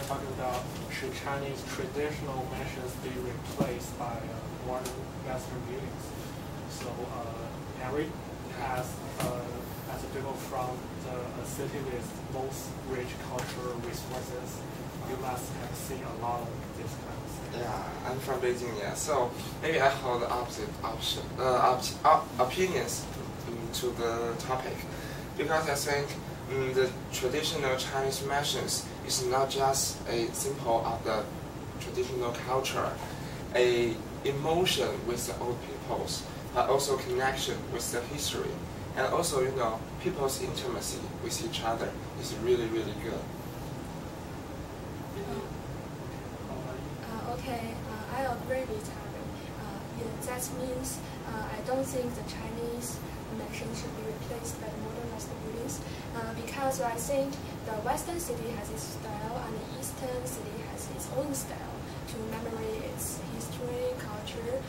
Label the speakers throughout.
Speaker 1: talking about should Chinese traditional mansions be replaced by modern Western buildings. So Henry, as people from a city with most rich cultural resources, you must have seen a lot of this kind of thing.
Speaker 2: Yeah, I'm from Beijing, yeah. So maybe I hold the opposite opinions to the topic, because I think the traditional Chinese mansions is not just a symbol of the traditional culture, a emotion with the old peoples, but also connection with the history, and also people's intimacy with each other is really good.
Speaker 3: Okay, I agree with Harry. That means I don't think the Chinese mansion should be replaced by the modern Western buildings, because I think the Western city has its style and the Eastern city has its own style to commemorate its history, culture,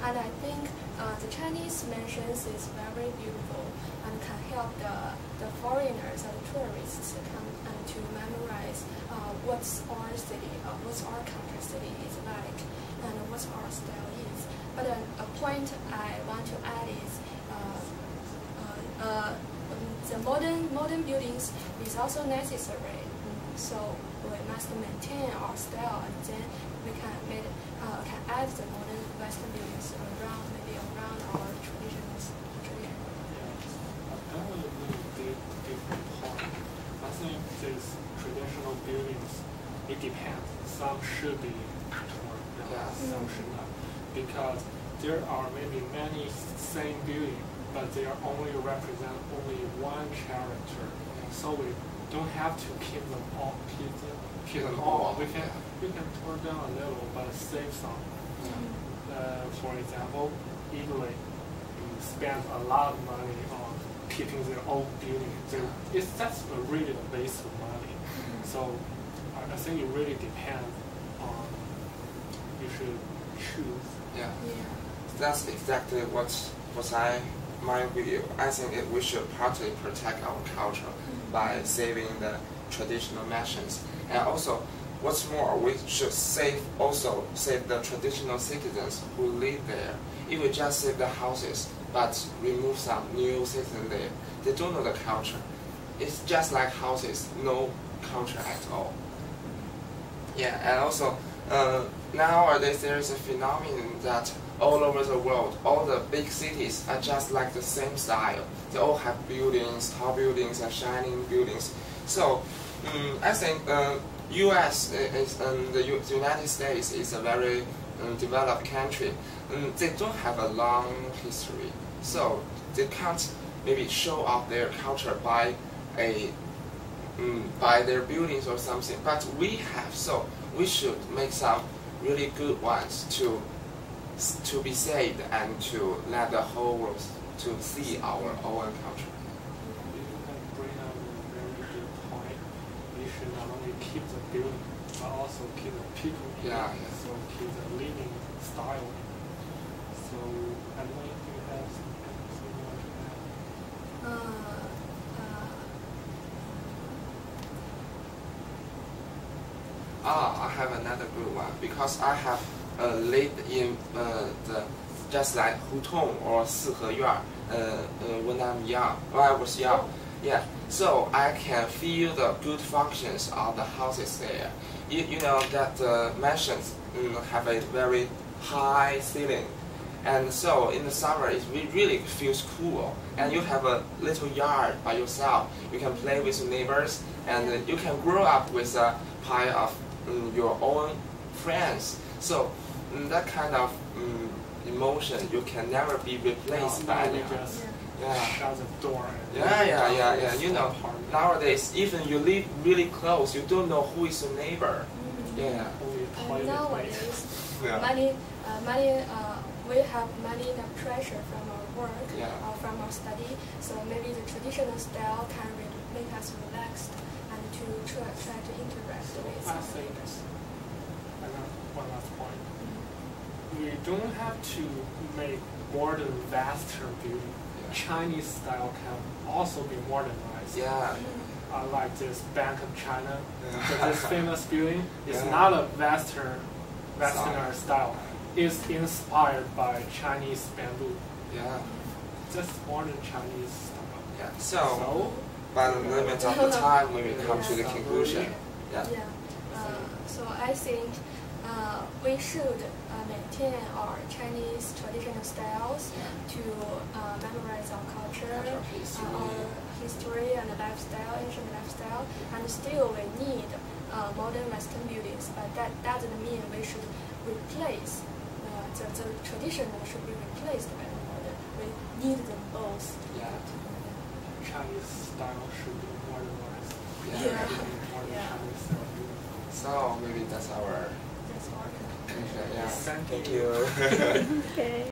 Speaker 3: and I think the Chinese mansions is very beautiful and can help the foreigners and the tourists come and to memorize what's our city, what's our country city is like, and what our style is. But a point I want to add is the modern buildings is also necessary. So we must maintain our style, and then we can add the modern Western buildings around our traditions.
Speaker 1: That was a really different point. I think these traditional buildings, it depends. Some should be torn down, some should not, because there are maybe many same buildings, but they are only represent only one character. So we don't have to keep them all. We can tear down a little, but save some. For example, Italy spends a lot of money on keeping their old building. That's really the base of money. So I think it really depends on you should choose.
Speaker 2: Yeah. That's exactly what I mind with you. I think we should partly protect our culture by saving the traditional mansions, and also what's more, we should also save the traditional citizens who live there. If we just save the houses but remove some new citizens there, they don't know the culture. It's just like houses, no culture at all. Yeah, and also nowadays there is a phenomenon that all over the world, all the big cities are just like the same style. They all have buildings, tall buildings, and shining buildings. So I think U.S. The United States is a very developed country. They don't have a long history, so they can't maybe show off their culture by their buildings or something. But we have, so we should make some really good ones to be saved and to let the whole world to see our own culture.
Speaker 1: You have bring up a very good point. We should not only keep the building, but also keep the people in it. So keep the living style. So I don't know if you have something you want to add.
Speaker 2: I have another good one, because I have lived in just like Hutong or Siheyuan when I was young. Yeah, so I can feel the good functions of the houses there. You know that the mansions have a very high ceiling, and so in the summer it really feels cool. And you have a little yard by yourself. You can play with your neighbors, and you can grow up with a pile of your own friends. So that kind of emotion you can never be replaced by anyone.
Speaker 1: Shut the door.
Speaker 2: Yeah. You know, nowadays even you live really close, you don't know who is your neighbor. Yeah.
Speaker 3: And nowadays, we have many pressure from our work or from our study. So maybe the traditional style can make us relaxed and to try to interact with our neighbors.
Speaker 1: I got one last point. We don't have to make modern, vaster building. Chinese style can also be modernized.
Speaker 2: Yeah.
Speaker 1: like this Bank of China,
Speaker 2: Yeah.
Speaker 1: this famous building, is
Speaker 2: Yeah.
Speaker 1: not a Westerner style. It's inspired by Chinese bamboo,
Speaker 2: Yeah.
Speaker 1: just modern Chinese style.
Speaker 2: Yeah. So,
Speaker 1: So,
Speaker 2: by the limit of the time, we will come to the
Speaker 1: Yeah.
Speaker 2: conclusion. Yeah.
Speaker 3: Yeah. So I think we should maintain our Chinese traditional styles to memorize our culture, our history and lifestyle, ancient lifestyle, and still we need modern Western buildings. But that doesn't mean we should replace the traditional should be replaced by the modern. We need them both.
Speaker 2: Yeah.
Speaker 1: Chinese style should be modernized.
Speaker 2: Yeah.
Speaker 1: Modern
Speaker 3: Yeah.
Speaker 1: Chinese style.
Speaker 2: So maybe that's our
Speaker 3: That's all.
Speaker 2: conclusion. Yeah.
Speaker 1: Thank
Speaker 2: Thank
Speaker 1: you.
Speaker 2: you.
Speaker 3: Okay.